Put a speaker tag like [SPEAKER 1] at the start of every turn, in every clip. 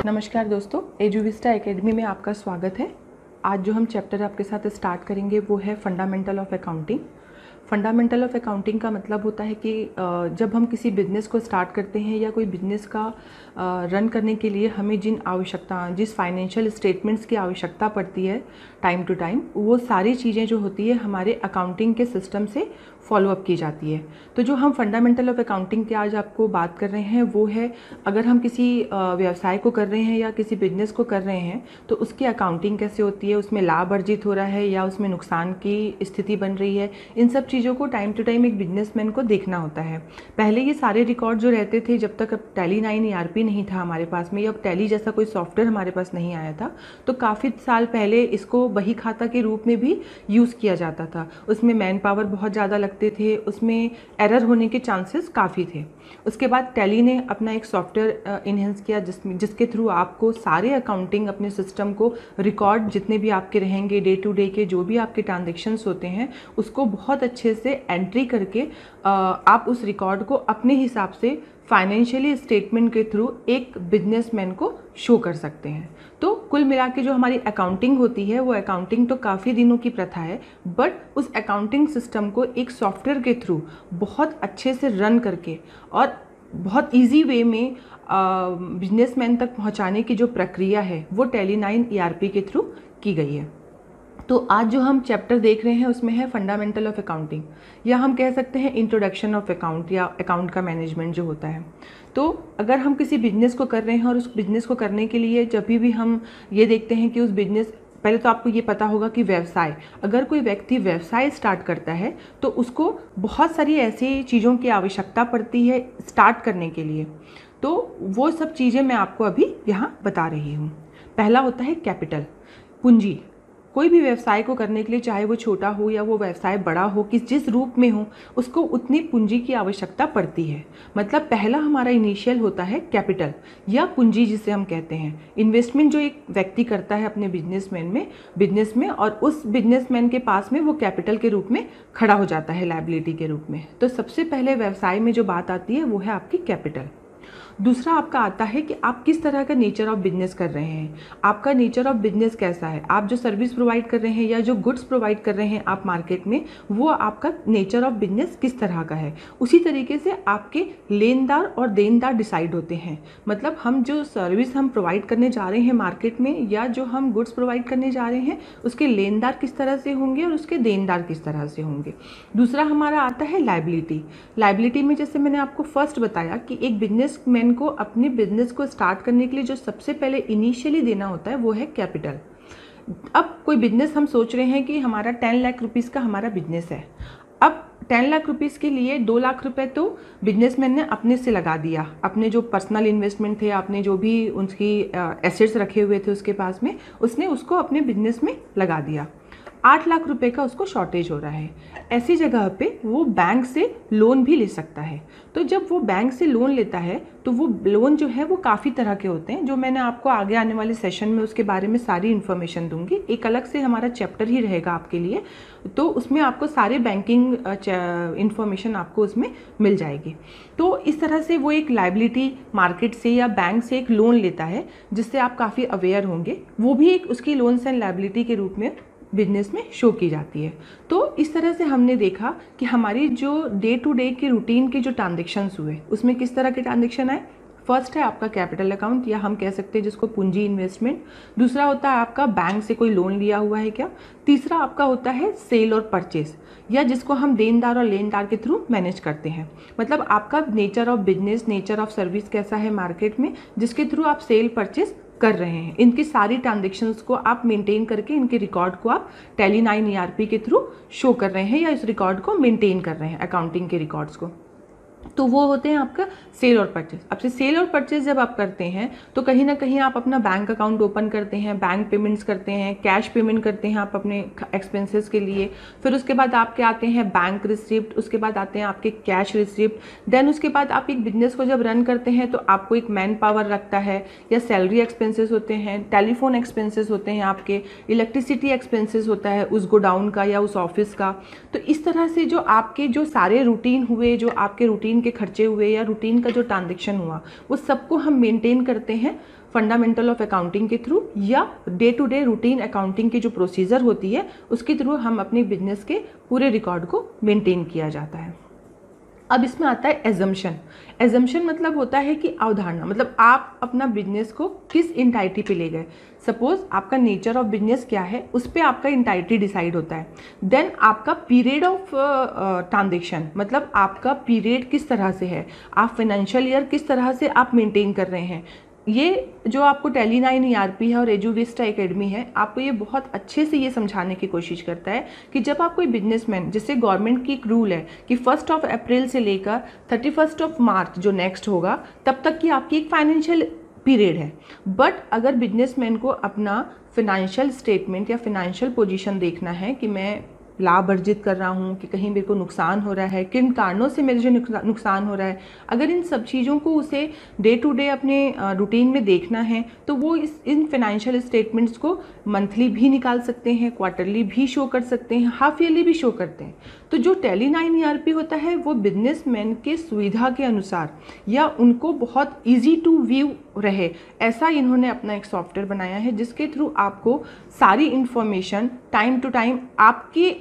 [SPEAKER 1] नमस्कार दोस्तों, एजुविस्टा एकेडमी में आपका स्वागत है। आज जो हम चैप्टर आपके साथ स्टार्ट करेंगे वो है fundamental of accounting. Fundamental of accounting का मतलब होता है कि जब हम किसी बिज़नेस को स्टार्ट करते हैं या कोई बिज़नेस का रन करने के लिए हमें जिस फाइनेंशियल स्टेटमेंट्स की आवश्यकता पड़ती है टाइम टू टाइम, वो सारी चीज़ें जो होती है हमारे अकाउंटिंग के सिस्टम से फॉलोअप की जाती है। तो जो हम फंडामेंटल ऑफ अकाउंटिंग की आज आपको बात कर रहे हैं वो है, अगर हम किसी व्यवसाय को कर रहे हैं या किसी बिजनेस को कर रहे हैं तो उसकी अकाउंटिंग कैसे होती है, उसमें लाभ अर्जित हो रहा है या उसमें नुकसान की स्थिति बन रही है, इन सब चीज़ों को टाइम टू टाइम एक बिजनेसमैन को देखना होता है। पहले ये सारे रिकॉर्ड जो रहते थे, जब तक अब टैली 9 ERP नहीं था हमारे पास में, या अब टैली जैसा कोई सॉफ्टवेयर हमारे पास नहीं आया था, तो काफ़ी साल पहले इसको बही खाता के रूप में भी यूज़ किया जाता था। उसमें मैन पावर बहुत ज़्यादा लगते थे, उसमें एरर होने के चांसेस काफ़ी थे। उसके बाद टैली ने अपना एक सॉफ्टवेयर इन्हेंस किया जिसके थ्रू आपको सारे अकाउंटिंग अपने सिस्टम को रिकॉर्ड जितने भी आपके रहेंगे, डे टू डे के जो भी आपके ट्रांजेक्शन्स होते हैं, उसको बहुत अच्छे से एंट्री करके आप उस रिकॉर्ड को अपने हिसाब से फाइनेंशियली स्टेटमेंट के थ्रू एक बिजनेसमैन को शो कर सकते हैं। तो कुल मिला के जो हमारी अकाउंटिंग होती है, वो अकाउंटिंग तो काफ़ी दिनों की प्रथा है, बट उस अकाउंटिंग सिस्टम को एक सॉफ्टवेयर के थ्रू बहुत अच्छे से रन करके और बहुत इजी वे में बिजनेसमैन तक पहुंचाने की जो प्रक्रिया है वो टैली 9 ERP के थ्रू की गई है। तो आज जो हम चैप्टर देख रहे हैं उसमें है फंडामेंटल ऑफ अकाउंटिंग, या हम कह सकते हैं इंट्रोडक्शन ऑफ अकाउंट, या अकाउंट का मैनेजमेंट जो होता है। तो अगर हम किसी बिजनेस को कर रहे हैं और उस बिजनेस को करने के लिए जब भी हम ये देखते हैं कि उस बिजनेस, पहले तो आपको ये पता होगा कि व्यवसाय, अगर कोई व्यक्ति व्यवसाय स्टार्ट करता है तो उसको बहुत सारी ऐसी चीज़ों की आवश्यकता पड़ती है स्टार्ट करने के लिए। तो वो सब चीज़ें मैं आपको अभी यहाँ बता रही हूँ। पहला होता है कैपिटल, पूंजी। कोई भी व्यवसाय को करने के लिए, चाहे वो छोटा हो या वो व्यवसाय बड़ा हो, जिस रूप में हो, उसको उतनी पूंजी की आवश्यकता पड़ती है। मतलब पहला हमारा इनिशियल होता है कैपिटल या पूंजी, जिसे हम कहते हैं। इन्वेस्टमेंट जो एक व्यक्ति करता है अपने बिजनेस में, और उस बिजनेसमैन के पास में वो कैपिटल के रूप में खड़ा हो जाता है, लायबिलिटी के रूप में। तो सबसे पहले व्यवसाय में जो बात आती है वो है आपकी कैपिटल। दूसरा आपका आता है कि आप किस तरह का नेचर ऑफ बिजनेस कर रहे हैं, आपका नेचर ऑफ बिजनेस कैसा है, आप जो सर्विस प्रोवाइड कर रहे हैं या जो गुड्स प्रोवाइड कर रहे हैं आप मार्केट में, वो आपका नेचर ऑफ बिजनेस किस तरह का है। उसी तरीके से आपके लेनदार और देनदार डिसाइड होते हैं। मतलब हम जो सर्विस हम प्रोवाइड करने जा रहे हैं मार्केट में, या जो हम गुड्स प्रोवाइड करने जा रहे हैं, उसके लेनदार किस तरह से होंगे और उसके देनदार किस तरह से होंगे। दूसरा हमारा आता है लायबिलिटी। लायबिलिटी में जैसे मैंने आपको फर्स्ट बताया कि एक बिजनेसमैन को अपने बिजनेस को स्टार्ट करने के लिए जो सबसे पहले इनिशियली देना होता है वो है कैपिटल। अब कोई बिजनेस हम सोच रहे हैं कि हमारा 10 लाख रुपीस का हमारा बिजनेस है। अब 10 लाख रुपीस के लिए 2 लाख रुपए तो बिजनेसमैन ने अपने से लगा दिया, अपने जो पर्सनल इन्वेस्टमेंट थे, आपने जो भी उनकी एसेट्स रखे हुए थे उसके पास में, उसने उसको अपने बिजनेस में लगा दिया। 8 लाख रुपए का उसको शॉर्टेज हो रहा है। ऐसी जगह पे वो बैंक से लोन भी ले सकता है। तो जब वो बैंक से लोन लेता है तो वो लोन जो है वो काफ़ी तरह के होते हैं, जो मैंने आपको आगे आने वाले सेशन में उसके बारे में सारी इन्फॉर्मेशन दूंगी। एक अलग से हमारा चैप्टर ही रहेगा आपके लिए, तो उसमें आपको सारे बैंकिंग इन्फॉर्मेशन आपको उसमें मिल जाएगी। तो इस तरह से वो एक लायबिलिटी मार्केट से या बैंक से एक लोन लेता है, जिससे आप काफ़ी अवेयर होंगे। वो भी एक उसकी लोन्स एंड लायबिलिटी के रूप में बिजनेस में शो की जाती है। तो इस तरह से हमने देखा कि हमारी जो डे टू डे की रूटीन के जो ट्रांजेक्शन्स हुए, उसमें किस तरह के ट्रांजेक्शन आए। फर्स्ट है आपका कैपिटल अकाउंट, या हम कह सकते हैं जिसको पूंजी इन्वेस्टमेंट। दूसरा होता है आपका बैंक से कोई लोन लिया हुआ है क्या। तीसरा आपका होता है सेल और परचेज, या जिसको हम देनदार और लेनदार के थ्रू मैनेज करते हैं। मतलब आपका nature of business, nature of service कैसा है मार्केट में, जिसके थ्रू आप सेल परचेज कर रहे हैं। इनकी सारी ट्रांजेक्शन्स को आप मेंटेन करके इनके रिकॉर्ड को आप टैली 9 ERP के थ्रू शो कर रहे हैं, या इस रिकॉर्ड को मेंटेन कर रहे हैं, अकाउंटिंग के रिकॉर्ड्स को। तो वो होते हैं आपका सेल और परचेज। अब से सेल और परचेज जब आप करते हैं तो कहीं ना कहीं आप अपना बैंक अकाउंट ओपन करते हैं, बैंक पेमेंट्स करते हैं, कैश पेमेंट करते हैं आप अपने एक्सपेंसेस के लिए। फिर उसके बाद आपके आते हैं बैंक रिसिप्ट, उसके बाद आते हैं आपके कैश रिसिप्ट। देन उसके बाद आप एक बिजनेस को जब रन करते हैं तो आपको एक मैन पावर लगता है, या सैलरी एक्सपेंसेस होते हैं, टेलीफोन एक्सपेंसेस होते हैं, आपके इलेक्ट्रिसिटी एक्सपेंसेस होता है उस गोडाउन का या उस ऑफिस का। तो इस तरह से जो आपके जो सारे रूटीन हुए, जो आपके रूटीन के खर्चे हुए या रूटीन का जो ट्रांजेक्शन हुआ, वो सबको हम मेंटेन करते हैं फंडामेंटल ऑफ अकाउंटिंग के थ्रू या day to day routine accounting की जो प्रोसीजर होती है उसके थ्रू हम अपने बिजनेस के पूरे रिकॉर्ड को मेंटेन किया जाता है। अब इसमें आता है एजम्पशन। एजम्पशन मतलब होता है कि अवधारणा, मतलब आप अपना बिजनेस को किस इंटाइटी पे ले गए। सपोज आपका नेचर ऑफ बिजनेस क्या है, उस पर आपका इंटाइटी डिसाइड होता है। देन आपका पीरियड ऑफ ट्रांजेक्शन, मतलब आपका पीरियड किस तरह से है, आप फाइनेंशियल ईयर किस तरह से आप मेंटेन कर रहे हैं। ये जो आपको टैली 9 ERP है और एजुविस्टा एकेडमी है, आपको ये बहुत अच्छे से ये समझाने की कोशिश करता है कि जब आप कोई बिजनेसमैन, जैसे गवर्नमेंट की एक रूल है कि 1 अप्रैल से लेकर 31 मार्च जो नेक्स्ट होगा तब तक की आपकी एक फाइनेंशियल पीरियड है। बट अगर बिजनेसमैन को अपना फाइनेंशियल स्टेटमेंट या फाइनेंशियल पोजीशन देखना है कि मैं लाभ अर्जित कर रहा हूँ कि कहीं मेरे को नुकसान हो रहा है, किन कारणों से मेरे जो नुकसान हो रहा है, अगर इन सब चीज़ों को उसे डे टू डे अपने रूटीन में देखना है तो वो इन फाइनेंशियल स्टेटमेंट्स को मंथली भी निकाल सकते हैं, क्वार्टरली भी शो कर सकते हैं, हाफ ईयरली भी शो करते हैं। तो जो टैली 9 ERP होता है वो बिजनेसमैन के सुविधा के अनुसार या उनको बहुत ईजी टू व्यू रहे, ऐसा इन्होंने अपना एक सॉफ्टवेयर बनाया है जिसके थ्रू आपको सारी इंफॉर्मेशन टाइम टू टाइम आपके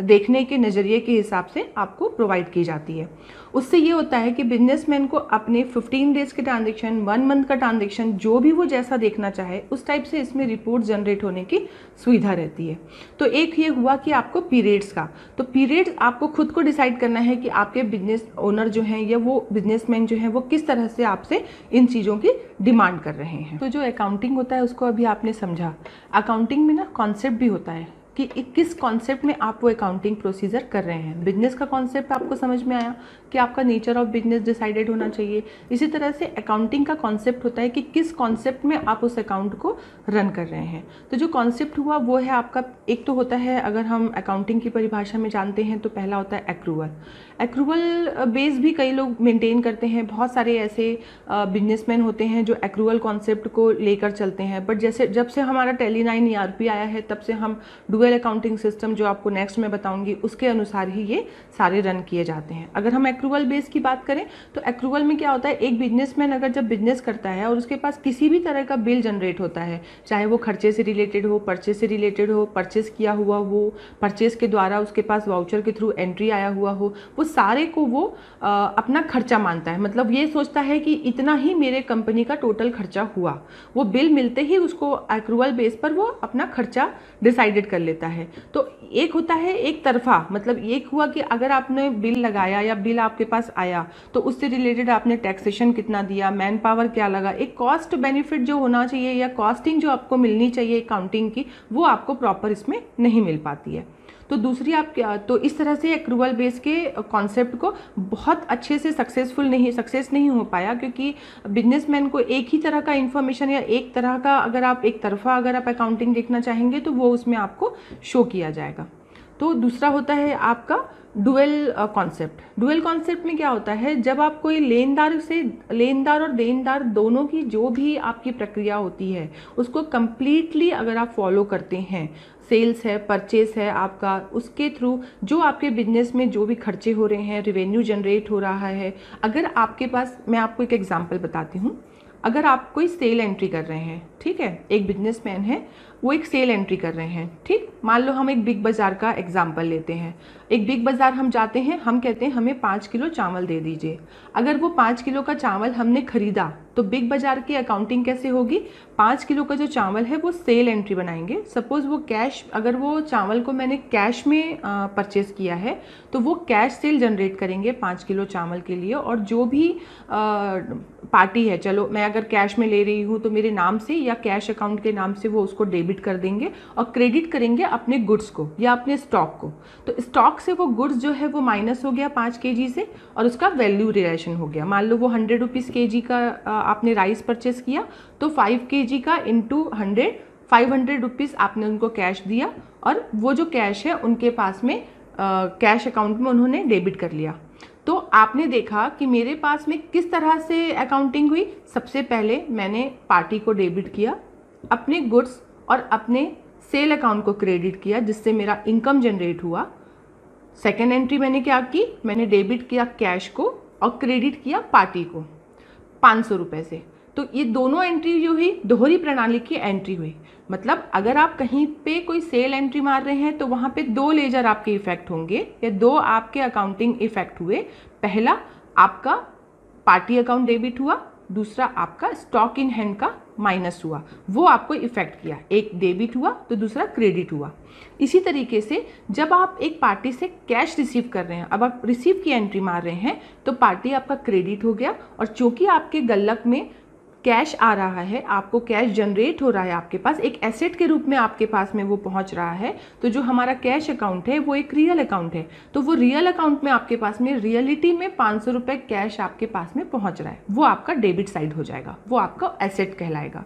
[SPEAKER 1] देखने के नज़रिए के हिसाब से आपको प्रोवाइड की जाती है। उससे ये होता है कि बिजनेसमैन को अपने 15 डेज़ के ट्रांजेक्शन, 1 मंथ का ट्रांजेक्शन, जो भी वो जैसा देखना चाहे उस टाइप से इसमें रिपोर्ट जनरेट होने की सुविधा रहती है। तो एक ये हुआ कि आपको पीरियड्स का, तो पीरियड्स आपको खुद को डिसाइड करना है कि आपके बिजनेस ओनर जो हैं या वो बिजनेसमैन जो हैं वो किस तरह से आपसे इन चीज़ों की डिमांड कर रहे हैं। तो जो अकाउंटिंग होता है उसको अभी आपने समझा। अकाउंटिंग में ना कॉन्सेप्ट भी होता है कि किस कॉन्सेप्ट में आप वो अकाउंटिंग प्रोसीजर कर रहे हैं। बिजनेस का कॉन्सेप्ट आपको समझ में आया कि आपका नेचर ऑफ बिजनेस डिसाइडेड होना चाहिए। इसी तरह से अकाउंटिंग का कॉन्सेप्ट होता है कि किस कॉन्सेप्ट में आप उस अकाउंट को रन कर रहे हैं। तो जो कॉन्सेप्ट हुआ वो है आपका, एक तो होता है, अगर हम अकाउंटिंग की परिभाषा में जानते हैं तो पहला होता है एक्रूवल। एक्रूवल बेस भी कई लोग मेंटेन करते हैं, बहुत सारे ऐसे बिजनेसमैन होते हैं जो एक्रूवल कॉन्सेप्ट को लेकर चलते हैं। बट जैसे जब से हमारा टैली 9 ERP आया है तब से हम डुअल अकाउंटिंग सिस्टम, जो आपको नेक्स्ट में बताऊंगी, उसके अनुसार ही ये सारे रन किए जाते हैं। अगर हम एक्रूवल बेस की बात करें तो एक्रूवल में क्या होता है, एक बिजनेसमैन अगर जब बिजनेस करता है और उसके पास किसी भी तरह का बिल जनरेट होता है, चाहे वो खर्चे से रिलेटेड हो, परचेस से रिलेटेड हो, परचेस किया हुआ हो, परचेस के द्वारा उसके पास वाउचर के थ्रू एंट्री आया हुआ हो, वो सारे को वो अपना खर्चा मानता है। मतलब ये सोचता है कि इतना ही मेरे कंपनी का टोटल खर्चा हुआ। वो बिल मिलते ही उसको एक्रूवल बेस पर वो अपना खर्चा डिसाइडेड कर लेता है। तो एक होता है एक तरफा, मतलब एक हुआ कि अगर आपने बिल लगाया या बिल आपके पास आया तो उससे रिलेटेड आपने टैक्सेशन कितना दिया, मैन पावर क्या लगा, एक कॉस्ट बेनिफिट जो होना चाहिए या कॉस्टिंग जो आपको मिलनी चाहिए अकाउंटिंग की, वो आपको प्रॉपर इसमें नहीं मिल पाती है। तो दूसरी आप क्या, तो इस तरह से एक्रूवल बेस के कॉन्सेप्ट को बहुत अच्छे से सक्सेस नहीं हो पाया, क्योंकि बिजनेसमैन को एक ही तरह का इन्फॉर्मेशन या एक तरह का अगर आप एक तरफा अगर आप अकाउंटिंग देखना चाहेंगे तो वो उसमें आपको शो किया जाएगा। तो दूसरा होता है आपका डुअल कॉन्सेप्ट। डुअल कॉन्सेप्ट में क्या होता है, जब आप कोई लेनदार और देनदार दोनों की जो भी आपकी प्रक्रिया होती है उसको कंप्लीटली अगर आप फॉलो करते हैं, सेल्स है, परचेस है आपका, उसके थ्रू जो आपके बिजनेस में जो भी खर्चे हो रहे हैं, रेवेन्यू जनरेट हो रहा है, अगर आपके पास, मैं आपको एक एग्जांपल बताती हूँ, अगर आप कोई सेल एंट्री कर रहे हैं, ठीक है, एक बिजनेसमैन है वो एक सेल एंट्री कर रहे हैं, ठीक, मान लो हम एक बिग बाज़ार का एग्जांपल लेते हैं। एक बिग बाज़ार हम जाते हैं, हम कहते हैं हमें 5 किलो चावल दे दीजिए। अगर वो 5 किलो का चावल हमने खरीदा तो बिग बाज़ार की अकाउंटिंग कैसे होगी, 5 किलो का जो चावल है वो सेल एंट्री बनाएंगे। सपोज़ वो कैश, अगर वो चावल को मैंने कैश में परचेज़ किया है तो वो कैश सेल जनरेट करेंगे 5 किलो चावल के लिए। और जो भी पार्टी है, चलो मैं अगर कैश में ले रही हूँ तो मेरे नाम से या कैश अकाउंट के नाम से वो उसको डेबिट कर देंगे और क्रेडिट करेंगे अपने गुड्स को या अपने स्टॉक को। तो स्टॉक से वो गुड्स जो है वो माइनस हो गया 5 kg से और उसका वैल्यू रिलेशन हो गया। मान लो वो 100 रुपीज़ kg का आपने राइस परचेस किया तो 5 kg का इंटू 100, 500 रुपीज़ आपने उनको कैश दिया और वो जो कैश है उनके पास में कैश अकाउंट में उन्होंने डेबिट कर लिया। तो आपने देखा कि मेरे पास में किस तरह से अकाउंटिंग हुई। सबसे पहले मैंने पार्टी को डेबिट किया, अपने गुड्स और अपने सेल अकाउंट को क्रेडिट किया जिससे मेरा इनकम जनरेट हुआ। सेकेंड एंट्री मैंने क्या की, मैंने डेबिट किया कैश को और क्रेडिट किया पार्टी को 500 रुपये से। तो ये दोनों एंट्री जो हुई दोहरी प्रणाली की एंट्री हुई। मतलब अगर आप कहीं पे कोई सेल एंट्री मार रहे हैं तो वहाँ पे 2 लेजर आपके इफेक्ट होंगे या 2 आपके अकाउंटिंग इफेक्ट हुए। पहला आपका पार्टी अकाउंट डेबिट हुआ, दूसरा आपका स्टॉक इन हैंड का माइनस हुआ, वो आपको इफेक्ट किया। एक डेबिट हुआ तो दूसरा क्रेडिट हुआ। इसी तरीके से जब आप एक पार्टी से कैश रिसीव कर रहे हैं, अब आप रिसीव की एंट्री मार रहे हैं तो पार्टी आपका क्रेडिट हो गया, और चूंकि आपके गुल्लक में कैश आ रहा है, आपको कैश जनरेट हो रहा है, आपके पास एक एसेट के रूप में आपके पास में वो पहुंच रहा है, तो जो हमारा कैश अकाउंट है वो एक रियल अकाउंट है। तो वो रियल अकाउंट में आपके पास में रियलिटी में 500 रुपये कैश आपके पास में पहुंच रहा है, वो आपका डेबिट साइड हो जाएगा, वो आपका एसेट कहलाएगा।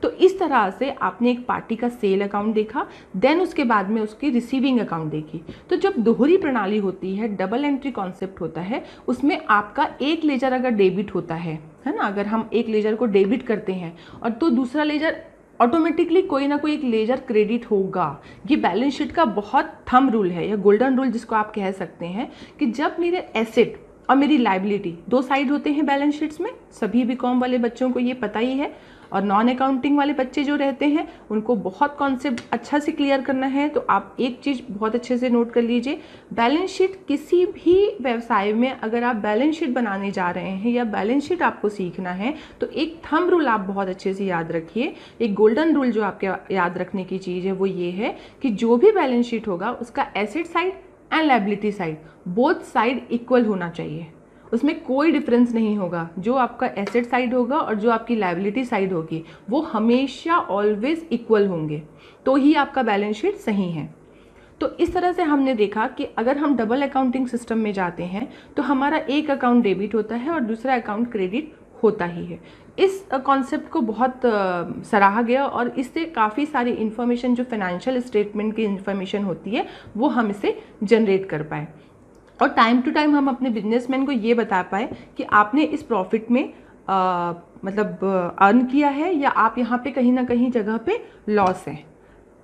[SPEAKER 1] तो इस तरह से आपने एक पार्टी का सेल अकाउंट देखा, देन उसके बाद में उसकी रिसीविंग अकाउंट देखी। तो जब दोहरी प्रणाली होती है, डबल एंट्री कॉन्सेप्ट होता है, उसमें आपका एक लेजर अगर डेबिट होता है ना, अगर हम एक लेजर को डेबिट करते हैं और तो दूसरा लेजर ऑटोमेटिकली कोई ना कोई एक लेजर क्रेडिट होगा। ये बैलेंस शीट का बहुत थंब रूल है या गोल्डन रूल जिसको आप कह सकते हैं, कि जब मेरे एसेट और मेरी लाइबिलिटी 2 साइड होते हैं बैलेंस शीट्स में, सभी बीकॉम वाले बच्चों को ये पता ही है, और नॉन अकाउंटिंग वाले बच्चे जो रहते हैं उनको बहुत कॉन्सेप्ट अच्छा से क्लियर करना है। तो आप एक चीज़ बहुत अच्छे से नोट कर लीजिए, बैलेंस शीट किसी भी व्यवसाय में अगर आप बैलेंस शीट बनाने जा रहे हैं या बैलेंस शीट आपको सीखना है, तो एक थंब रूल आप बहुत अच्छे से याद रखिए। एक गोल्डन रूल जो आपके याद रखने की चीज़ है वो ये है कि जो भी बैलेंस शीट होगा उसका asset side and liability side both side equal होना चाहिए, उसमें कोई डिफरेंस नहीं होगा। जो आपका एसेट साइड होगा और जो आपकी लायबिलिटी साइड होगी वो हमेशा ऑलवेज इक्वल होंगे, तो ही आपका बैलेंस शीट सही है। तो इस तरह से हमने देखा कि अगर हम डबल अकाउंटिंग सिस्टम में जाते हैं तो हमारा एक अकाउंट डेबिट होता है और दूसरा अकाउंट क्रेडिट होता ही है। इस कॉन्सेप्ट को बहुत सराहा गया और इससे काफ़ी सारी इन्फॉर्मेशन जो फाइनेंशियल स्टेटमेंट की इन्फॉर्मेशन होती है वो हम इसे जनरेट कर पाए, और टाइम टू टाइम हम अपने बिजनेसमैन को ये बता पाए कि आपने इस प्रॉफिट में मतलब अर्न किया है या आप यहाँ पे कहीं ना कहीं जगह पे लॉस है।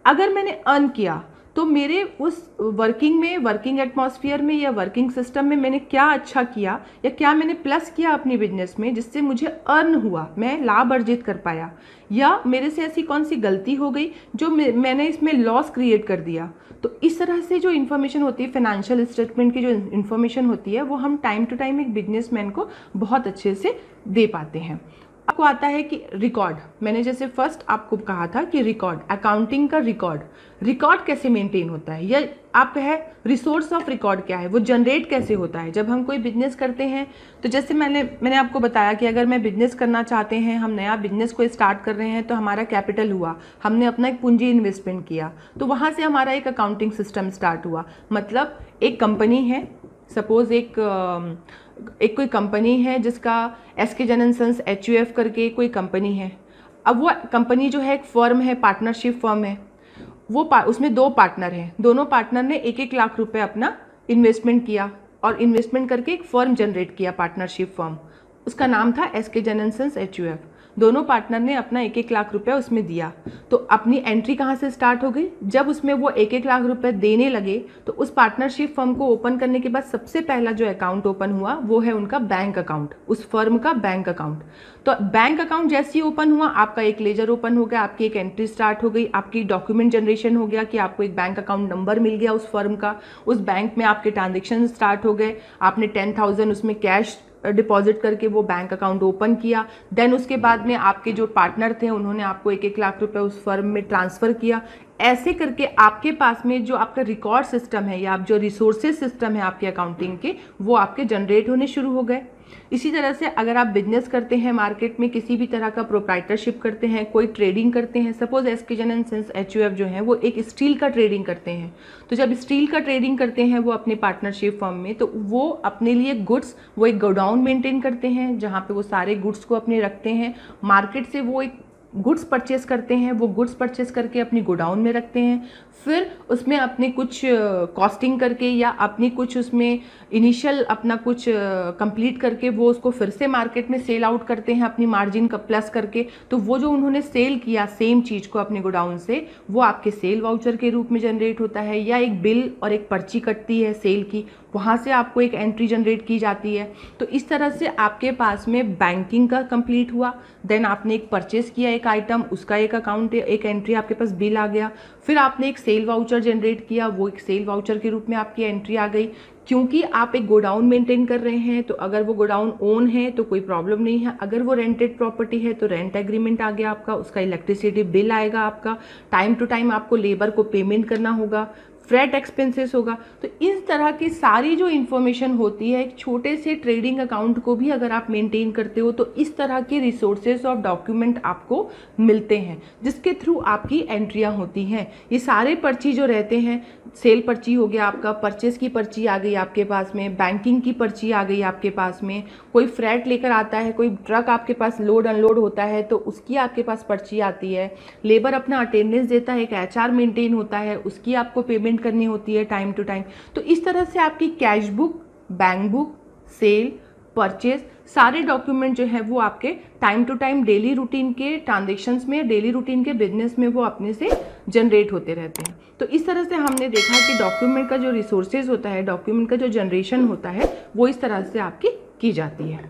[SPEAKER 1] अगर मैंने अर्न किया तो मेरे उस वर्किंग एटमॉस्फेयर में या वर्किंग सिस्टम में मैंने क्या अच्छा किया या क्या मैंने प्लस किया अपनी बिजनेस में जिससे मुझे अर्न हुआ, मैं लाभ अर्जित कर पाया, या मेरे से ऐसी कौन सी गलती हो गई जो मैंने इसमें लॉस क्रिएट कर दिया। तो इस तरह से जो इन्फॉर्मेशन होती है, फाइनेंशियल स्टेटमेंट की जो इन्फॉर्मेशन होती है, वो हम टाइम टू टाइम एक बिजनेसमैन को बहुत अच्छे से दे पाते हैं। आपको आता है कि रिकॉर्ड, मैंने जैसे फर्स्ट आपको कहा था कि रिकॉर्ड, अकाउंटिंग का रिकॉर्ड कैसे मेंटेन होता है, या आप कहे रिसोर्स ऑफ रिकॉर्ड क्या है, वो जनरेट कैसे होता है। जब हम कोई बिजनेस करते हैं तो जैसे मैंने आपको बताया कि अगर मैं बिजनेस करना चाहते हैं, हम नया बिजनेस को स्टार्ट कर रहे हैं, तो हमारा कैपिटल हुआ, हमने अपना एक पूंजी इन्वेस्टमेंट किया, तो वहाँ से हमारा एक अकाउंटिंग सिस्टम स्टार्ट हुआ। मतलब एक कंपनी है, सपोज एक कोई कंपनी है जिसका एसके जन सन्स HUF करके कोई कंपनी है। अब वो कंपनी जो है एक फर्म है, पार्टनरशिप फर्म है, वो उसमें 2 पार्टनर हैं, दोनों पार्टनर ने 1-1 लाख रुपए अपना इन्वेस्टमेंट किया और इन्वेस्टमेंट करके एक फर्म जनरेट किया, पार्टनरशिप फर्म, उसका नाम था एसके जन सन्स HUF। दोनों पार्टनर ने अपना 1-1 लाख रुपया उसमें दिया। तो अपनी एंट्री कहाँ से स्टार्ट हो गई, जब उसमें वो 1-1 लाख रुपए देने लगे तो उस पार्टनरशिप फर्म को ओपन करने के बाद सबसे पहला जो अकाउंट ओपन हुआ वो है उनका बैंक अकाउंट, उस फर्म का बैंक अकाउंट। तो बैंक अकाउंट जैसे ही ओपन हुआ, आपका एक लेजर ओपन हो गया, आपकी एक एंट्री स्टार्ट हो गई, आपकी डॉक्यूमेंट जनरेशन हो गया कि आपको एक बैंक अकाउंट नंबर मिल गया उस फर्म का, उस बैंक में आपके ट्रांजेक्शन स्टार्ट हो गए, आपने 10,000 उसमें कैश डिपॉजिट करके वो बैंक अकाउंट ओपन किया। देन उसके बाद में आपके जो पार्टनर थे उन्होंने आपको 1-1 लाख रुपए उस फर्म में ट्रांसफ़र किया। ऐसे करके आपके पास में जो आपका रिकॉर्ड सिस्टम है या आप जो रिसोर्सेज सिस्टम है आपके अकाउंटिंग के, वो आपके जनरेट होने शुरू हो गए। इसी तरह से अगर आप बिजनेस करते हैं, मार्केट में किसी भी तरह का प्रोप्राइटरशिप करते हैं, कोई ट्रेडिंग करते हैं, सपोज एसके जन सन्स HUF जो है वो एक स्टील का ट्रेडिंग करते हैं, तो जब स्टील का ट्रेडिंग करते हैं वो अपने पार्टनरशिप फर्म में, तो वो अपने लिए गुड्स, वो एक गोडाउन मेंटेन करते हैं जहाँ पे वो सारे गुड्स को अपने रखते हैं। मार्केट से वो एक गुड्स परचेस करते हैं, वो गुड्स परचेस करके अपनी गोडाउन में रखते हैं, फिर उसमें अपने कुछ कॉस्टिंग करके या अपनी कुछ उसमें इनिशियल अपना कुछ कंप्लीट करके वो उसको फिर से मार्केट में सेल आउट करते हैं अपनी मार्जिन का प्लस करके। तो वो जो उन्होंने सेल किया सेम चीज़ को अपने गोडाउन से, वो आपके सेल वाउचर के रूप में जनरेट होता है, या एक बिल और एक पर्ची कटती है सेल की, वहाँ से आपको एक एंट्री जनरेट की जाती है। तो इस तरह से आपके पास में बैंकिंग का कंप्लीट हुआ, देन आपने एक परचेस किया एक आइटम, उसका एक अकाउंट एक एंट्री आपके पास बिल आ गया, फिर आपने एक सेल वाउचर जनरेट किया, वो एक सेल वाउचर के रूप में आपकी एंट्री आ गई। क्योंकि आप एक गोडाउन मेंटेन कर रहे हैं, तो अगर वो गोडाउन ओन है तो कोई प्रॉब्लम नहीं है, अगर वो रेंटेड प्रॉपर्टी है तो रेंट एग्रीमेंट आ गया आपका, उसका इलेक्ट्रिसिटी बिल आएगा आपका, टाइम टू टाइम आपको लेबर को पेमेंट करना होगा, फ्रेट एक्सपेंसेस होगा। तो इस तरह की सारी जो इन्फॉर्मेशन होती है एक छोटे से ट्रेडिंग अकाउंट को भी अगर आप मेंटेन करते हो, तो इस तरह के रिसोर्सेज और डॉक्यूमेंट आपको मिलते हैं जिसके थ्रू आपकी एंट्रियां होती हैं। ये सारे पर्ची जो रहते हैं, सेल पर्ची हो गया आपका, परचेस की पर्ची आ गई आपके पास में, बैंकिंग की पर्ची आ गई आपके पास में, कोई फ्रेट लेकर आता है, कोई ट्रक आपके पास लोड अनलोड होता है तो उसकी आपके पास पर्ची आती है, लेबर अपना अटेंडेंस देता है, एक HR मेंटेन होता है, उसकी आपको पेमेंट करनी होती है टाइम टू टाइम। तो इस तरह से आपकी cash book, bank book, sale, purchase, सारे डॉक्यूमेंट जो है वो आपके time to time daily routine के ट्रांजेक्शन्स में, डेली रूटीन के बिजनेस में वो अपने से जनरेट होते रहते हैं। तो इस तरह से हमने देखा कि डॉक्यूमेंट का जो रिसोर्सेज होता है, डॉक्यूमेंट का जो जनरेशन होता है, वो इस तरह से आपकी की जाती है।